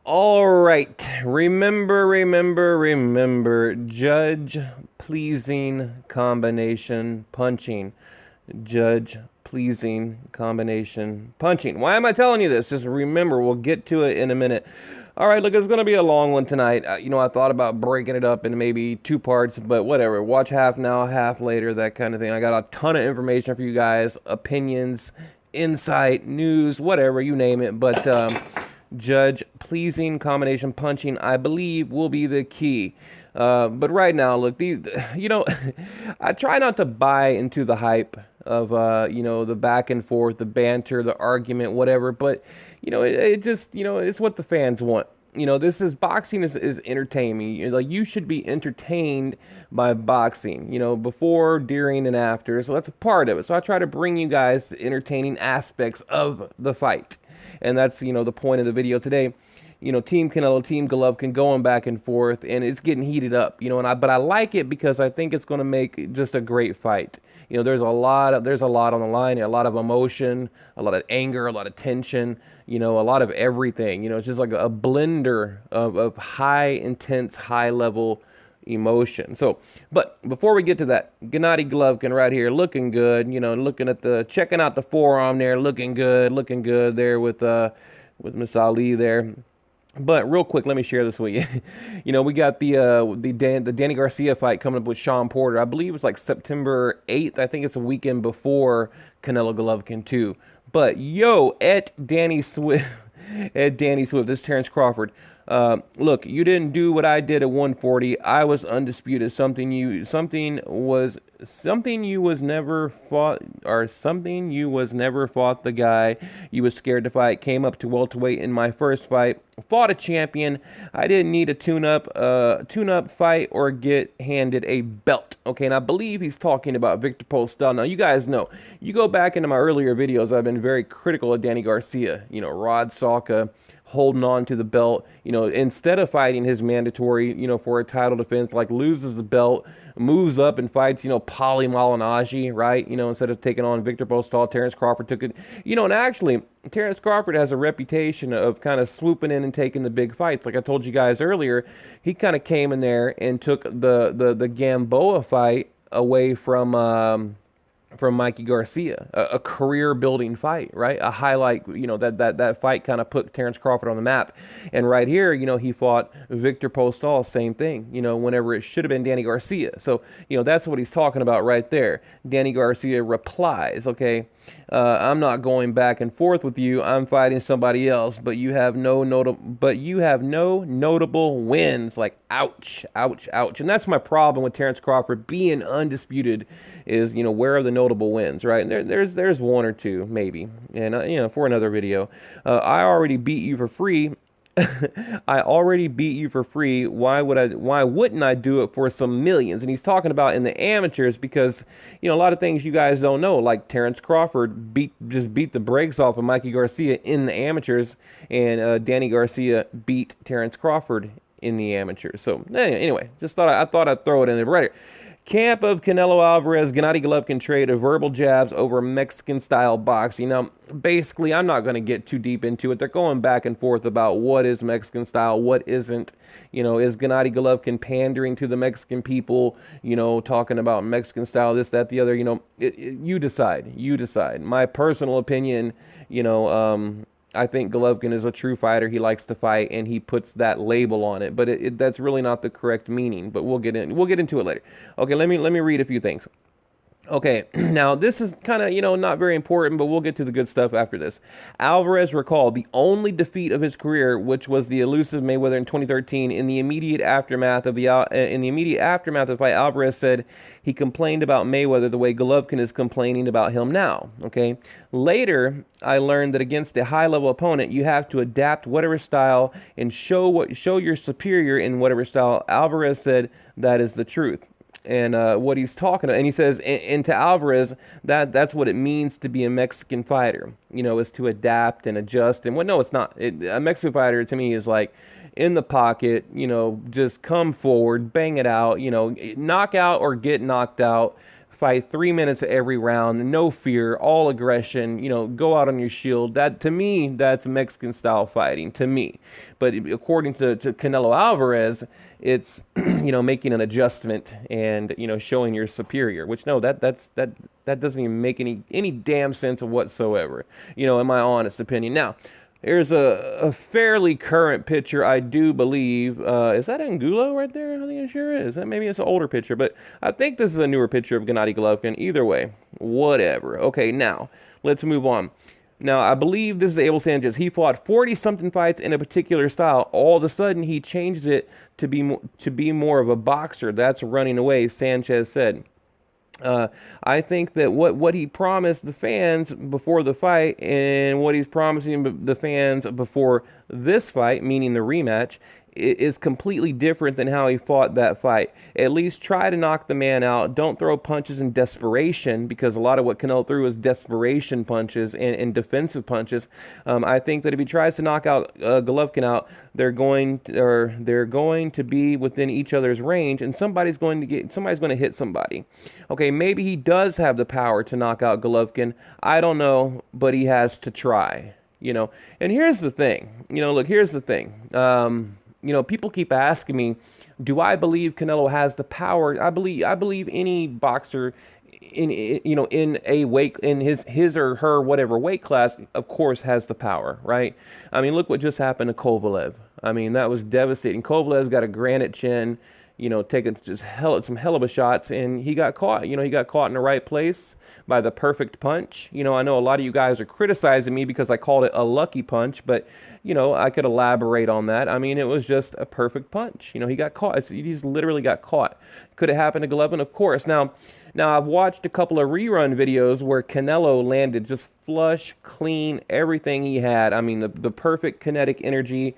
All right. Remember. Judge pleasing combination punching. Judge pleasing combination punching. Why am I telling you this? Just remember, we'll get to it in a minute. All right, look, it's going to be a long one tonight. I thought about breaking it up into maybe two parts, but whatever. Watch half now, half later, that kind of thing. I got a ton of information for you guys, opinions, insight, news, whatever, you name it. But judge pleasing combination punching, I believe, will be the key. But right now, look, I try not to buy into the hype of, the back and forth, the banter, the argument, whatever. But, it just, it's what the fans want. This is boxing is entertaining. Like, you should be entertained by boxing, before, during, and after. So that's a part of it. So I try to bring you guys the entertaining aspects of the fight. And that's, the point of the video today. Team Canelo, Team Golovkin going back and forth, and it's getting heated up, but I like it because I think it's going to make just a great fight. There's a lot on the line, a lot of emotion, a lot of anger, a lot of tension, a lot of everything. It's just like a blender of high intense, high level emotion. So, but before we get to that, Gennady Golovkin right here looking good, checking out the forearm there, looking good there with Miss Ali there. But real quick, let me share this with you. We got the Danny Garcia fight coming up with Sean Porter. I believe it's like September 8th. I think it's a weekend before Canelo Golovkin too. But at Danny Swift, this is Terrence Crawford. Look, you didn't do what I did at 140. I was undisputed. Something you was never fought, or something you was never fought. The guy you was scared to fight came up to welterweight in my first fight. Fought a champion. I didn't need a tune-up fight or get handed a belt. Okay, and I believe he's talking about Victor Postol. Now, you guys know, you go back into my earlier videos, I've been very critical of Danny Garcia. Rod Salka holding on to the belt, instead of fighting his mandatory, for a title defense, like loses the belt, moves up and fights, Paulie Malignaggi, right? Instead of taking on Victor Postol, Terrence Crawford took it, and actually, Terrence Crawford has a reputation of kind of swooping in and taking the big fights. Like I told you guys earlier, he kind of came in there and took the Gamboa fight away from Mikey Garcia, a career-building fight, right? A highlight, that fight kind of put Terrence Crawford on the map. And right here, he fought Victor Postol, same thing, whenever it should have been Danny Garcia. So, that's what he's talking about right there. Danny Garcia replies, okay, I'm not going back and forth with you. I'm fighting somebody else, but you have no notable wins. Like, ouch. And that's my problem with Terrence Crawford being undisputed is, where are the notable wins, right? And there's one or two, maybe. And, for another video, I already beat you for free. I already beat you for free. Why wouldn't I do it for some millions? And he's talking about in the amateurs because, a lot of things you guys don't know, like Terrence Crawford just beat the brakes off of Mikey Garcia in the amateurs, and Danny Garcia beat Terrence Crawford in the amateurs. So anyway, I thought I'd throw it in there right here. Camp of Canelo Alvarez, Gennady Golovkin trade of verbal jabs over Mexican-style boxing. Now, basically, I'm not going to get too deep into it. They're going back and forth about what is Mexican style, what isn't. Is Gennady Golovkin pandering to the Mexican people, talking about Mexican style, this, that, the other. You decide. You decide. My personal opinion, I think Golovkin is a true fighter. He likes to fight, and he puts that label on it. But that's really not the correct meaning. But we'll get into it later. Okay, let me read a few things. Okay, now this is kind of, not very important, but we'll get to the good stuff after this. Alvarez recalled the only defeat of his career, which was the elusive Mayweather in 2013. In the immediate aftermath of the fight, Alvarez said he complained about Mayweather the way Golovkin is complaining about him now. Okay, later I learned that against a high-level opponent, you have to adapt whatever style and show you're superior in whatever style. Alvarez said that is the truth. And what he's talking about, and he says, and to Alvarez, that's what it means to be a Mexican fighter, is to adapt and adjust. And no, it's not. A Mexican fighter to me is like in the pocket, just come forward, bang it out, knock out or get knocked out, fight 3 minutes every round, no fear, all aggression, go out on your shield. That, to me, that's Mexican style fighting, to me. But according to Canelo Alvarez, it's, making an adjustment and, showing you're superior, which no, that doesn't even make any damn sense whatsoever, in my honest opinion. Now, here's a fairly current picture, I do believe. Is that Angulo right there? I think it sure is. Maybe it's an older picture, but I think this is a newer picture of Gennady Golovkin. Either way, whatever. Okay, now, let's move on. Now, I believe this is Abel Sanchez. He fought 40-something fights in a particular style. All of a sudden, he changed it to be more of a boxer. That's running away, Sanchez said. I think that what he promised the fans before the fight and what he's promising the fans before this fight, meaning the rematch, is completely different than how he fought that fight. At least try to knock the man out. Don't throw punches in desperation, because a lot of what Canelo threw was desperation punches and defensive punches. I think that if he tries to knock out Golovkin out, they're going to be within each other's range, and somebody's going to hit somebody. Okay, maybe he does have the power to knock out Golovkin. I don't know, but he has to try. And here's the thing. Look, here's the thing. People keep asking me, do I believe Canelo has the power? I believe any boxer in a weight, in his or her whatever weight class, of course, has the power, right? I mean, look what just happened to Kovalev. I mean, that was devastating. Kovalev's got a granite chin, taking just some hell of a shots, and he got caught. He got caught in the right place by the perfect punch. I know a lot of you guys are criticizing me because I called it a lucky punch, but I could elaborate on that. I mean, it was just a perfect punch. He got caught. He's literally got caught. Could it happen to Golovkin? Of course. Now I've watched a couple of rerun videos where Canelo landed just flush, clean, everything he had. I mean, the perfect kinetic energy,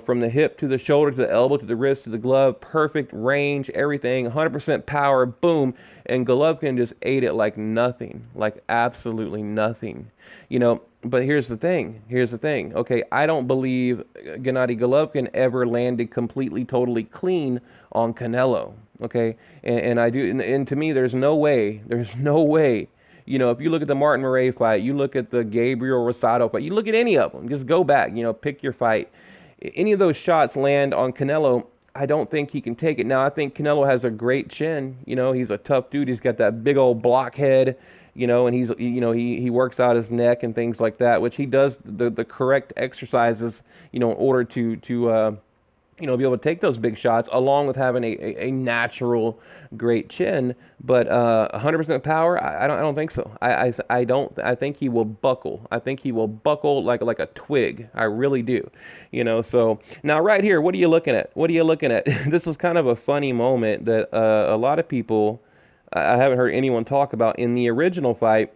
from the hip to the shoulder to the elbow to the wrist to the glove, perfect range, everything, 100% power, boom. And Golovkin just ate it like nothing, like absolutely nothing. But here's the thing. Okay, I don't believe Gennady Golovkin ever landed completely, totally clean on Canelo. Okay, and I do, and to me, there's no way. If you look at the Martin Murray fight, you look at the Gabriel Rosado fight, you look at any of them, just go back, pick your fight. Any of those shots land on Canelo, I don't think he can take it. Now, I think Canelo has a great chin. He's a tough dude. He's got that big old blockhead, and he's, he works out his neck and things like that, which he does the correct exercises, in order to be able to take those big shots, along with having a natural great chin. But 100% power, I don't think so. I think he will buckle. I think he will buckle like a twig. I really do. So now right here, what are you looking at? This was kind of a funny moment that a lot of people, I haven't heard anyone talk about. In the original fight,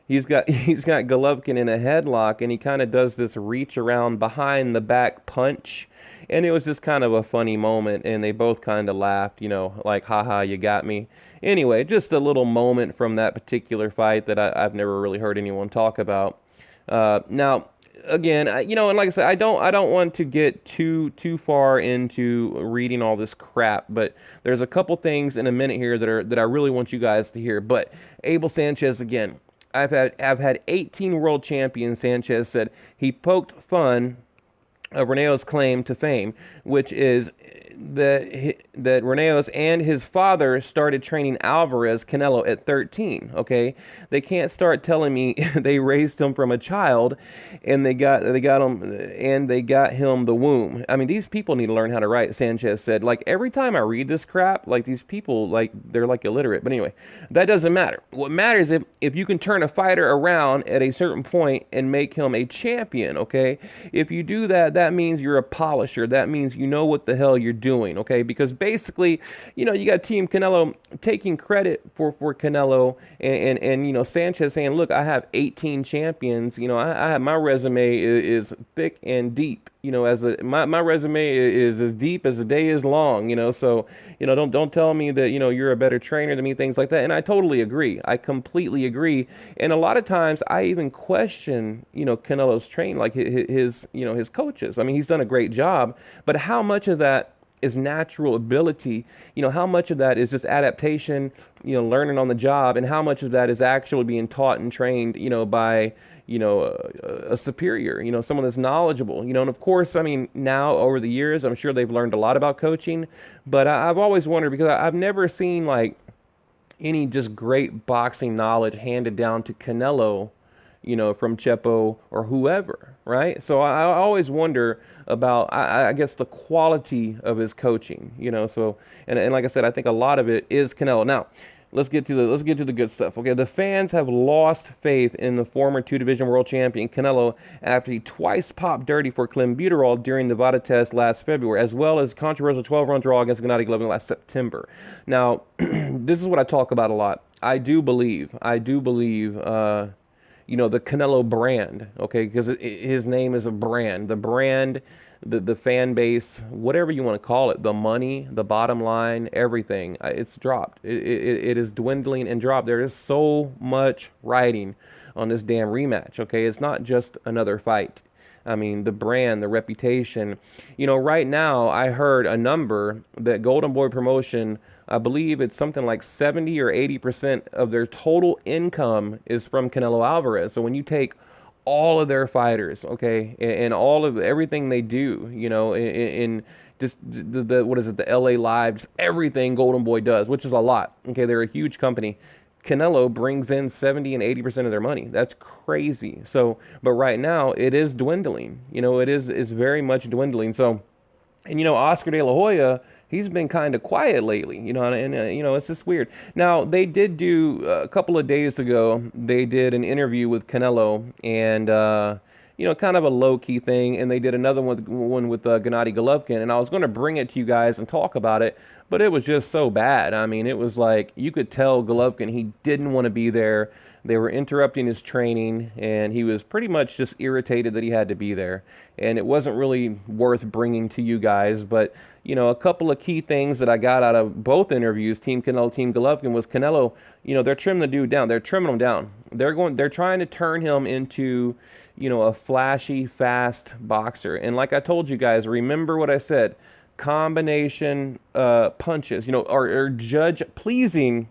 he's got Golovkin in a headlock, and he kind of does this reach around behind the back punch. And it was just kind of a funny moment, and they both kind of laughed, like, haha, you got me. Anyway, just a little moment from that particular fight that I've never really heard anyone talk about. Now, again, and like I said, I don't want to get too far into reading all this crap, but there's a couple things in a minute here that I really want you guys to hear. But Abel Sanchez again. I've had 18 world champions, Sanchez said. He poked fun of Reneo's claim to fame, which is that Reneo's and his father started training Alvarez Canelo at 13. Okay, they can't start telling me they raised him from a child, and they got him the womb. I mean, these people need to learn how to write. Sanchez said, like, every time I read this crap, like, these people, like, they're like illiterate. But anyway, that doesn't matter. What matters is if you can turn a fighter around at a certain point and make him a champion. Okay, if you do that, that means you're a polisher. That means you know what the hell you're doing. Okay, because basically, you got Team Canelo taking credit for Canelo, and Sanchez saying, look, I have 18 champions. I have, my resume is thick and deep. My resume is as deep as the day is long. So don't tell me that you're a better trainer than me, things like that. And I totally agree. I completely agree. And a lot of times I even question Canelo's training, like his coaches. I mean, he's done a great job, but how much of that is natural ability. How much of that is just adaptation, learning on the job, and how much of that is actually being taught and trained, by, a superior, someone that's knowledgeable, and of course, I mean, now over the years, I'm sure they've learned a lot about coaching, but I've always wondered because I've never seen like any just great boxing knowledge handed down to Canelo, from Chepo or whoever, right? So I always wonder about, I guess, the quality of his coaching, So, and like I said, I think a lot of it is Canelo. Now, let's get to the good stuff. Okay, the fans have lost faith in the former two-division world champion Canelo after he twice popped dirty for clenbuterol during the VADA test last February, as well as controversial 12-round draw against Gennady Golovkin last September. Now, this is what I talk about a lot. I do believe, the Canelo brand, okay, because his name is a brand. The brand, the fan base, whatever you want to call it, the money, the bottom line, everything, it's dropped. It is dwindling and dropped. There is so much riding on this damn rematch, okay? It's not just another fight. I mean, the brand, the reputation. Right now, I heard a number that Golden Boy Promotion, I believe it's something like 70 or 80% of their total income is from Canelo Alvarez. So when you take all of their fighters, okay, and all of everything they do, in just the what is it, the LA Live, just everything Golden Boy does, which is a lot. Okay, they're a huge company. Canelo brings in 70 and 80% of their money. That's crazy. So, but right now it is dwindling. It is very much dwindling. So, and Oscar De La Hoya, he's been kind of quiet lately, and it's just weird. Now, they did do, a couple of days ago, they did an interview with Canelo, and, kind of a low-key thing, and they did another one with Gennady Golovkin, and I was going to bring it to you guys and talk about it, but it was just so bad. I mean, it was like, you could tell Golovkin, he didn't want to be there. They were interrupting his training, and he was pretty much just irritated that he had to be there. And it wasn't really worth bringing to you guys, but, a couple of key things that I got out of both interviews, Team Canelo, Team Golovkin, was Canelo, they're trimming the dude down. They're trimming him down. They're trying to turn him into, a flashy, fast boxer. And like I told you guys, remember what I said, combination punches, or judge-pleasing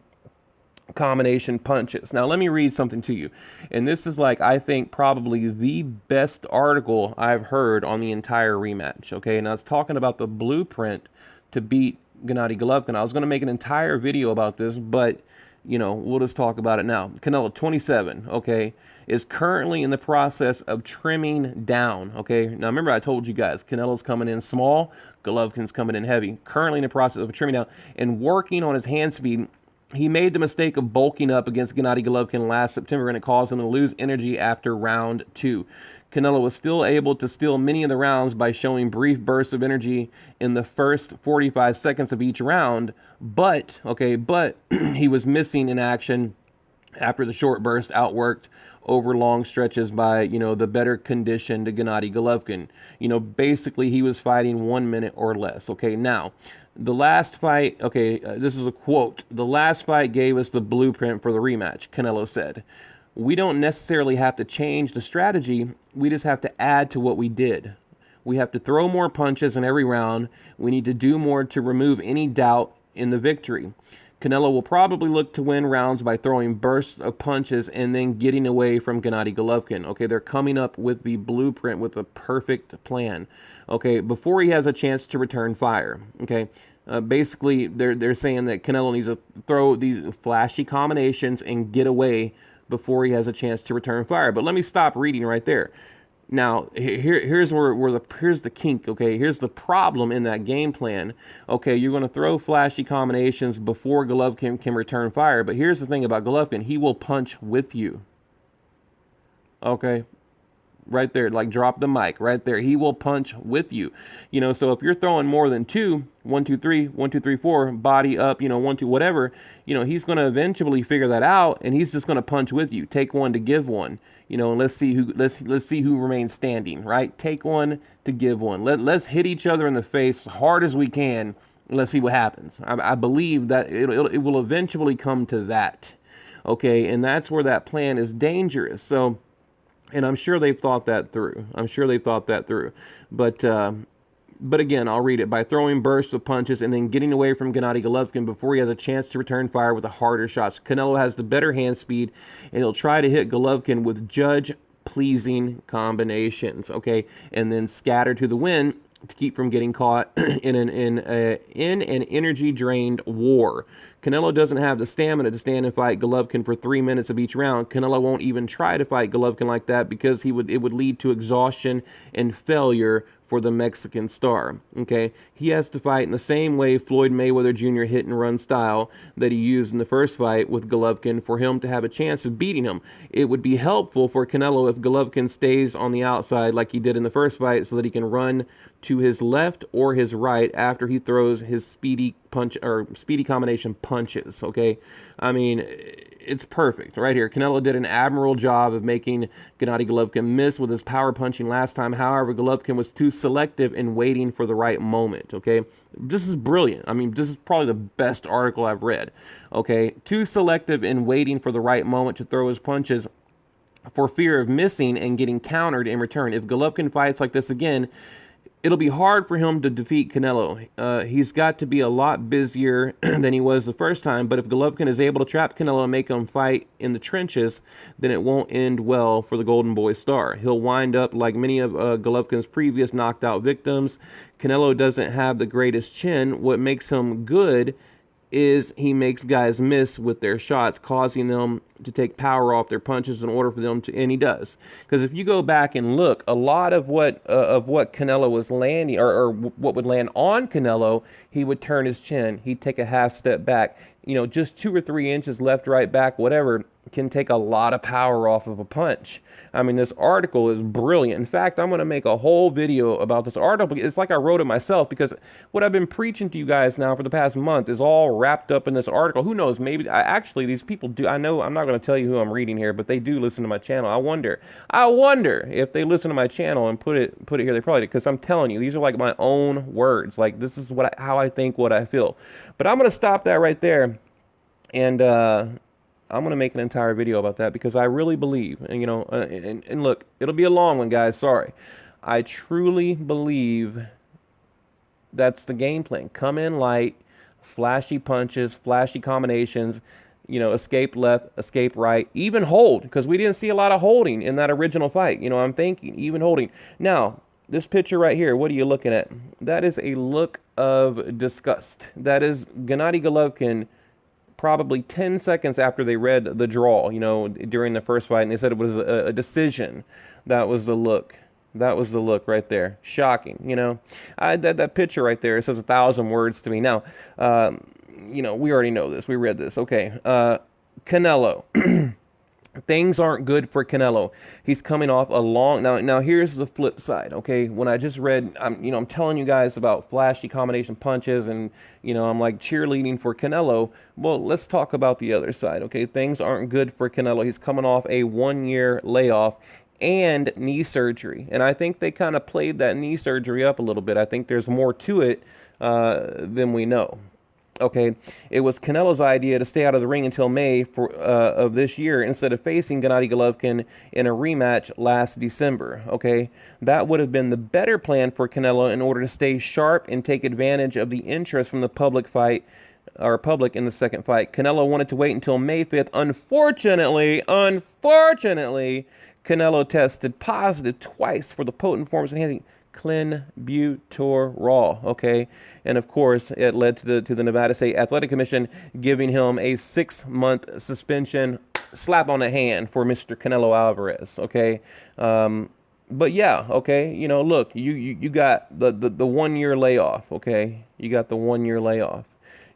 combination punches. Now, let me read something to you. And this is like, I think, probably the best article I've heard on the entire rematch. Okay, and I was talking about the blueprint to beat Gennady Golovkin. I was going to make an entire video about this, but, we'll just talk about it now. Canelo, 27, okay, is currently in the process of trimming down, okay? Now, remember I told you guys, Canelo's coming in small, Golovkin's coming in heavy. Currently in the process of trimming down and working on his hand speed. He made the mistake of bulking up against Gennady Golovkin last September, and it caused him to lose energy after round 2. Canelo was still able to steal many of the rounds by showing brief bursts of energy in the first 45 seconds of each round, but he was missing in action after the short burst outworked over long stretches by, the better conditioned Gennady Golovkin. Basically he was fighting 1 minute or less. Okay, now, the last fight, this is a quote. The last fight gave us the blueprint for the rematch, Canelo said. We don't necessarily have to change the strategy. We just have to add to what we did. We have to throw more punches in every round. We need to do more to remove any doubt in the victory. Canelo will probably look to win rounds by throwing bursts of punches and then getting away from Gennady Golovkin. Okay, they're coming up with the blueprint, with the perfect plan. Okay, before he has a chance to return fire. Okay, basically they're saying that Canelo needs to throw these flashy combinations and get away before he has a chance to return fire. But let me stop reading right there. Now, here's here's the kink, okay? Here's the problem in that game plan. Okay, you're going to throw flashy combinations before Golovkin can return fire, but here's the thing about Golovkin. He will punch with you. Okay? Right there, like drop the mic, right there. He will punch with you. So if you're throwing more than 2, 1, 2, 3, 1, 2, 3, 4, body up, 1, 2, whatever, he's going to eventually figure that out, and he's just going to punch with you. Take one to give one. And let's see who remains standing, right? Take one to give one. Let's hit each other in the face as hard as we can. And let's see what happens. I believe that it will eventually come to that. Okay, and that's where that plan is dangerous. So, and I'm sure they've thought that through. But But again, I'll read it. By throwing bursts of punches and then getting away from Gennady Golovkin before he has a chance to return fire with the harder shots. Canelo has the better hand speed, and he'll try to hit Golovkin with judge-pleasing combinations, okay? And then scatter to the wind to keep from getting caught in an energy-drained war. Canelo doesn't have the stamina to stand and fight Golovkin for 3 minutes of each round. Canelo won't even try to fight Golovkin like that because it would lead to exhaustion and failure for the Mexican star, okay? He has to fight in the same way Floyd Mayweather Jr. hit and run style that he used in the first fight with Golovkin for him to have a chance of beating him. It would be helpful for Canelo if Golovkin stays on the outside like he did in the first fight so that he can run to his left or his right after he throws his speedy combination punches, okay? I mean, it's perfect right here. Canelo did an admirable job of making Gennady Golovkin miss with his power punching last time. However, Golovkin was too selective in waiting for the right moment, okay? This is brilliant. I mean, this is probably the best article I've read, okay? Too selective in waiting for the right moment to throw his punches for fear of missing and getting countered in return. If Golovkin fights like this again, it'll be hard for him to defeat Canelo. He's got to be a lot busier than he was the first time, but if Golovkin is able to trap Canelo and make him fight in the trenches, then it won't end well for the Golden Boy star. He'll wind up like many of Golovkin's previous knocked out victims. Canelo doesn't have the greatest chin. What makes him good is he makes guys miss with their shots, causing them to take power off their punches in order for them to, and he does. Because if you go back and look, a lot of what Canelo was landing, or what would land on Canelo, he would turn his chin, he'd take a half step back, you know, just 2 or 3 inches left, right, back, whatever, can take a lot of power off of a punch. I mean, this article is brilliant. In fact, I'm going to make a whole video about this article. It's like I wrote it myself, because what I've been preaching to you guys now for the past month is all wrapped up in this article. Who knows? Maybe actually these people do. I know I'm not going to tell you who I'm reading here, but they do listen to my channel. I wonder if they listen to my channel and put it here. They probably do, because I'm telling you, these are like my own words. Like, this is how I think, what I feel. But I'm going to stop that right there, and I'm going to make an entire video about that, because I really believe, and you know, and look, it'll be a long one, guys, sorry. I truly believe that's the game plan. Come in light, flashy punches, flashy combinations, you know, escape left, escape right, even hold, because we didn't see a lot of holding in that original fight. You know, I'm thinking, even holding. Now, this picture right here, what are you looking at? That is a look of disgust. That is Gennady Golovkin probably 10 seconds after they read the draw, you know, during the first fight, and they said it was a decision. That was the look. That was the look right there. Shocking, you know. That picture right there, it says 1,000 words to me. Now, you know, we already know this. We read this. Okay. Canelo. Things aren't good for Canelo. He's coming off a long... Now here's the flip side, okay? When I just read, I'm telling you guys about flashy combination punches, and, you know, I'm like cheerleading for Canelo. Well, let's talk about the other side, okay? Things aren't good for Canelo. He's coming off a 1-year layoff and knee surgery. And I think they kind of played that knee surgery up a little bit. I think there's more to it than we know. Okay, it was Canelo's idea to stay out of the ring until May of this year instead of facing Gennady Golovkin in a rematch last December. Okay, that would have been the better plan for Canelo in order to stay sharp and take advantage of the interest from the public in the second fight. Canelo wanted to wait until May 5th. Unfortunately, Canelo tested positive twice for the potent forms of handling clenbuterol, okay? And of course, it led to the Nevada State Athletic Commission giving him a 6-month suspension. Slap on the hand for Mr. Canelo Alvarez, okay? But yeah, okay, you know, look, you got the 1-year layoff, okay? You got the 1-year layoff.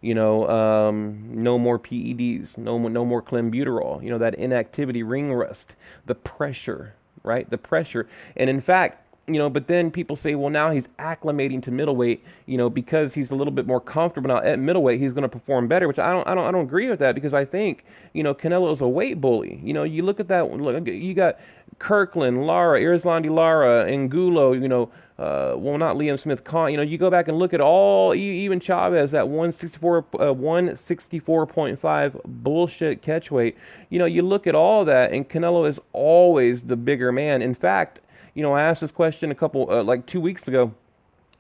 You know, no more PEDs, no more clenbuterol. You know, that inactivity, ring rust, the pressure, right? The pressure. And in fact, you know, but then people say, well, now he's acclimating to middleweight, you know, because he's a little bit more comfortable now at middleweight, he's going to perform better, which I don't agree with that, because I think, you know, Canelo's a weight bully. You know, you look at that, look, you got Kirkland, Lara, Erislandy Lara, Angulo, you know, well, not Liam Smith, you know, you go back and look at all, even Chavez, that 164.5 bullshit catch weight. You know, you look at all that, and Canelo is always the bigger man. In fact, you know, I asked this question a couple, like 2 weeks ago.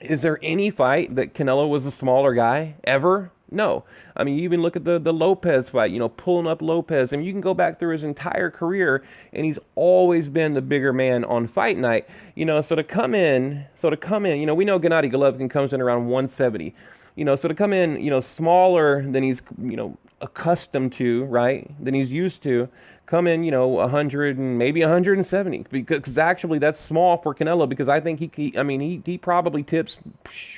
Is there any fight that Canelo was a smaller guy ever? No. I mean, you even look at the Lopez fight, pulling up Lopez. I mean, you can go back through his entire career, and he's always been the bigger man on fight night. We know Gennady Golovkin comes in around 170. So to come in, smaller than he's, accustomed to, right? Than he's used to, come in, 100 and maybe 170, because actually that's small for Canelo, because I think he probably tips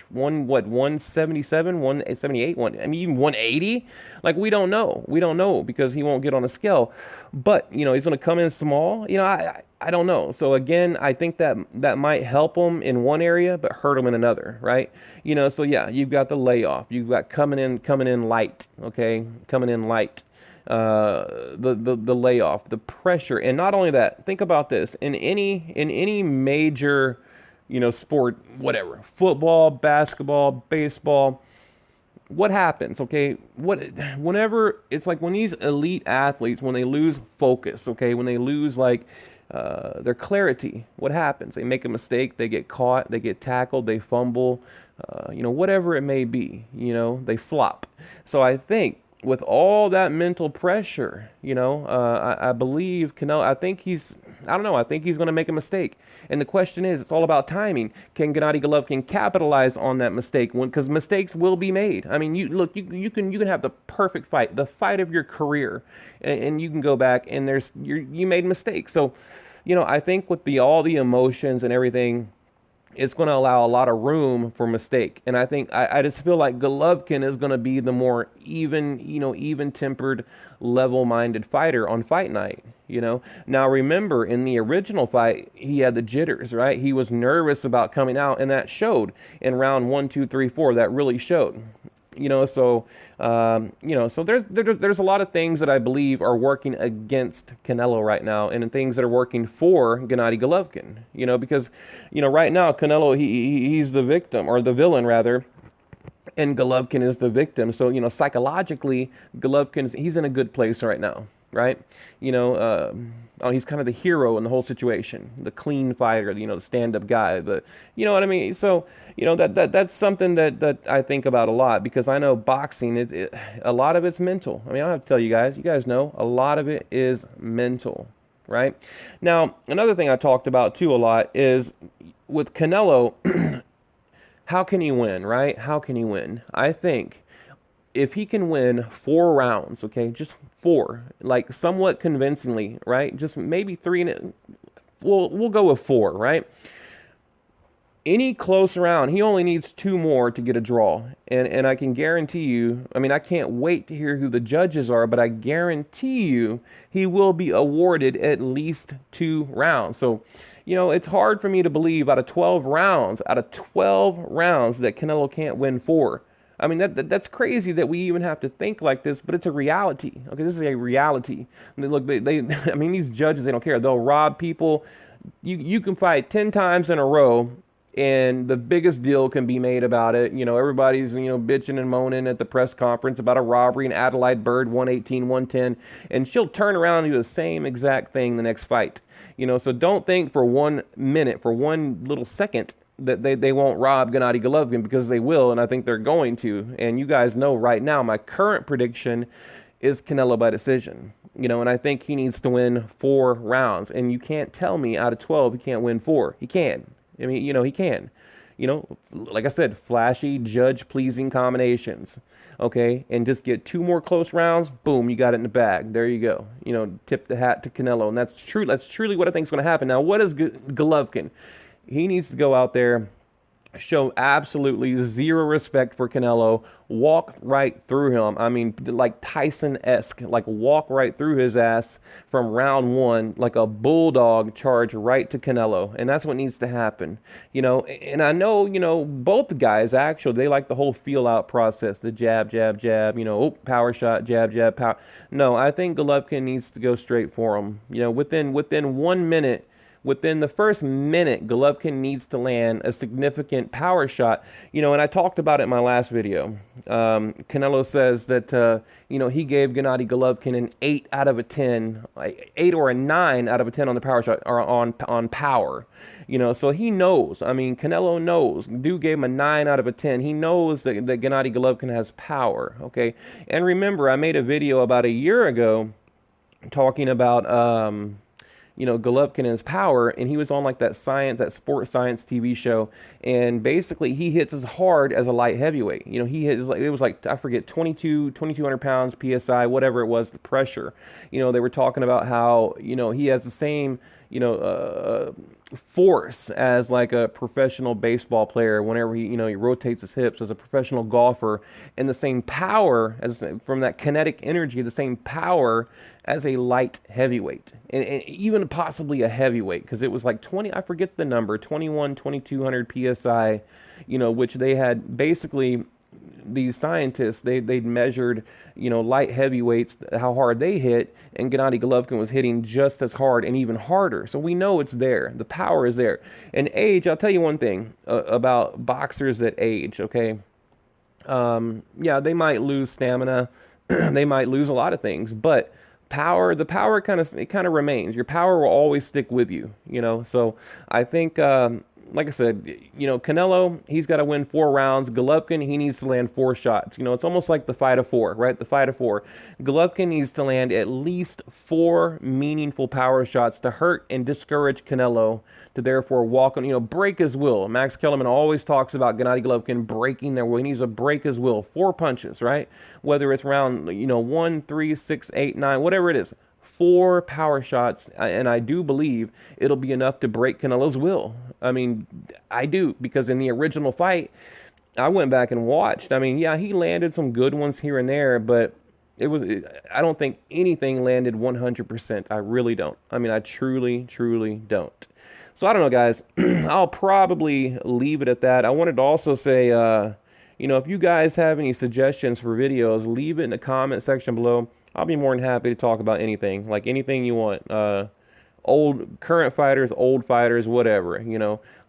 177, 178, even 180. Like, we don't know because he won't get on a scale, but he's going to come in small. I don't know. So again, I think that might help him in one area, but hurt him in another, right? So yeah, you've got the layoff, you've got coming in light, okay, coming in light, the layoff, the pressure, and not only that. Think about this: in any major, sport, whatever, football, basketball, baseball. What happens, okay? Whenever it's like when these elite athletes, when they lose focus, okay, when they lose their clarity, what happens? They make a mistake, they get caught, they get tackled, they fumble, whatever it may be, they flop. So I think with all that mental pressure, I believe Canelo, I think he's going to make a mistake. And the question is, it's all about timing. Can Gennady Golovkin capitalize on that mistake? Because mistakes will be made. I mean, you can have the perfect fight, the fight of your career, and you can go back and you made mistakes. So, I think with all the emotions and everything, it's going to allow a lot of room for mistake. And I think I just feel like Golovkin is going to be the more even-tempered, level-minded fighter on fight night. Now remember, in the original fight, he had the jitters, right? He was nervous about coming out, and that showed in round 1, 2, 3, 4. That really showed. So there's a lot of things that I believe are working against Canelo right now, and things that are working for Gennady Golovkin. Because right now Canelo, he's the victim, or the villain rather, and Golovkin is the victim. So psychologically, he's in a good place right now, right? He's kind of the hero in the whole situation, the clean fighter, the stand-up guy, you know what I mean? So, that's something that I think about a lot, because I know boxing, a lot of it's mental. I mean, I don't have to tell you guys know, a lot of it is mental, right? Now, another thing I talked about too a lot is with Canelo, how can he win, right? How can he win? I think if he can win 4 rounds, okay, just 4, like somewhat convincingly, right? Just maybe 3, and we'll go with 4, right? Any close round, he only needs 2 more to get a draw. And I can guarantee you, I mean, I can't wait to hear who the judges are, but I guarantee you he will be awarded at least 2 rounds. So, it's hard for me to believe out of 12 rounds, that Canelo can't win 4. I mean, that's crazy that we even have to think like this, but it's a reality. Okay, this is a reality. Look, I mean, these judges, they don't care. They'll rob people. You can fight 10 times in a row, and the biggest deal can be made about it. Everybody's, bitching and moaning at the press conference about a robbery in Adelaide Bird, 118, 110, and she'll turn around and do the same exact thing the next fight. So don't think for 1 minute, for 1 little second, that they won't rob Gennady Golovkin, because they will, and I think they're going to. And you guys know right now, my current prediction is Canelo by decision. And I think he needs to win 4 rounds. And you can't tell me out of 12 he can't win 4. He can. I mean, he can. Like I said, flashy, judge-pleasing combinations. Okay, and just get 2 more close rounds, boom, you got it in the bag. There you go. Tip the hat to Canelo, and that's true. That's truly what I think is going to happen. Now, what is Golovkin? He needs to go out there, show absolutely zero respect for Canelo, walk right through him. I mean, like Tyson-esque, like walk right through his ass from round 1, like a bulldog, charge right to Canelo. And that's what needs to happen. And I know, both guys, actually, they like the whole feel-out process, the jab, jab, jab, power shot, jab, jab, power. No, I think Golovkin needs to go straight for him. Within 1 minute, within the first minute, Golovkin needs to land a significant power shot. And I talked about it in my last video. Canelo says that, he gave Gennady Golovkin an 8 out of a 10, 8 or a 9 out of a 10 on the power shot, or on power. So he knows. I mean, Canelo knows. Dude gave him a 9 out of a 10. He knows that Gennady Golovkin has power, okay? And remember, I made a video about a year ago talking about, Golovkin and his power, and he was on like that sports science TV show, and basically he hits as hard as a light heavyweight. He hits like, it was like, I forget, 2,200 pounds PSI, whatever it was, the pressure. They were talking about how, he has the same, force as like a professional baseball player whenever he rotates his hips, as a professional golfer, and the same power as from that kinetic energy, the same power as a light heavyweight, and even possibly a heavyweight, because it was like 20, I forget the number, 2,200 PSI, which they had basically, these scientists, they'd measured, light heavyweights, how hard they hit, and Gennady Golovkin was hitting just as hard and even harder. So we know it's there. The power is there. And age, I'll tell you one thing about boxers that age, okay? Yeah, they might lose stamina. They might lose a lot of things, but the power kind of remains. Your power will always stick with you, So I think, like I said, Canelo, he's got to win 4 rounds. Golovkin, he needs to land 4 shots. It's almost like the fight of 4, right? The fight of 4. Golovkin needs to land at least 4 meaningful power shots to hurt and discourage Canelo, to therefore walk on, break his will. Max Kellerman always talks about Gennady Golovkin breaking their will. He needs to break his will. 4 punches, right? Whether it's round, 1, 3, 6, 8, 9, whatever it is. 4 power shots, and I do believe it'll be enough to break Canelo's will. I mean, I do, because in the original fight, I went back and watched. I mean, yeah, he landed some good ones here and there, but I don't think anything landed 100%. I really don't. I mean, I truly, truly don't. So I don't know, guys. I'll probably leave it at that. I wanted to also say, if you guys have any suggestions for videos, leave it in the comment section below. I'll be more than happy to talk about anything, like anything you want. Current fighters, old fighters, whatever.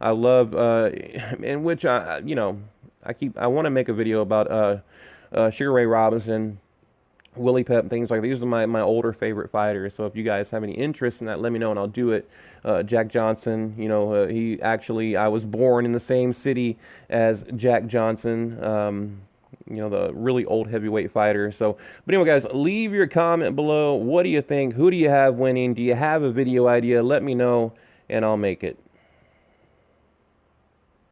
I love, in which I want to make a video about Sugar Ray Robinson, Willie Pep, things like that. These are my older favorite fighters. So if you guys have any interest in that, let me know and I'll do it. Jack Johnson, I was born in the same city as Jack Johnson. The really old heavyweight fighter. So, but anyway, guys, leave your comment below. What do you think? Who do you have winning? Do you have a video idea? Let me know, and I'll make it.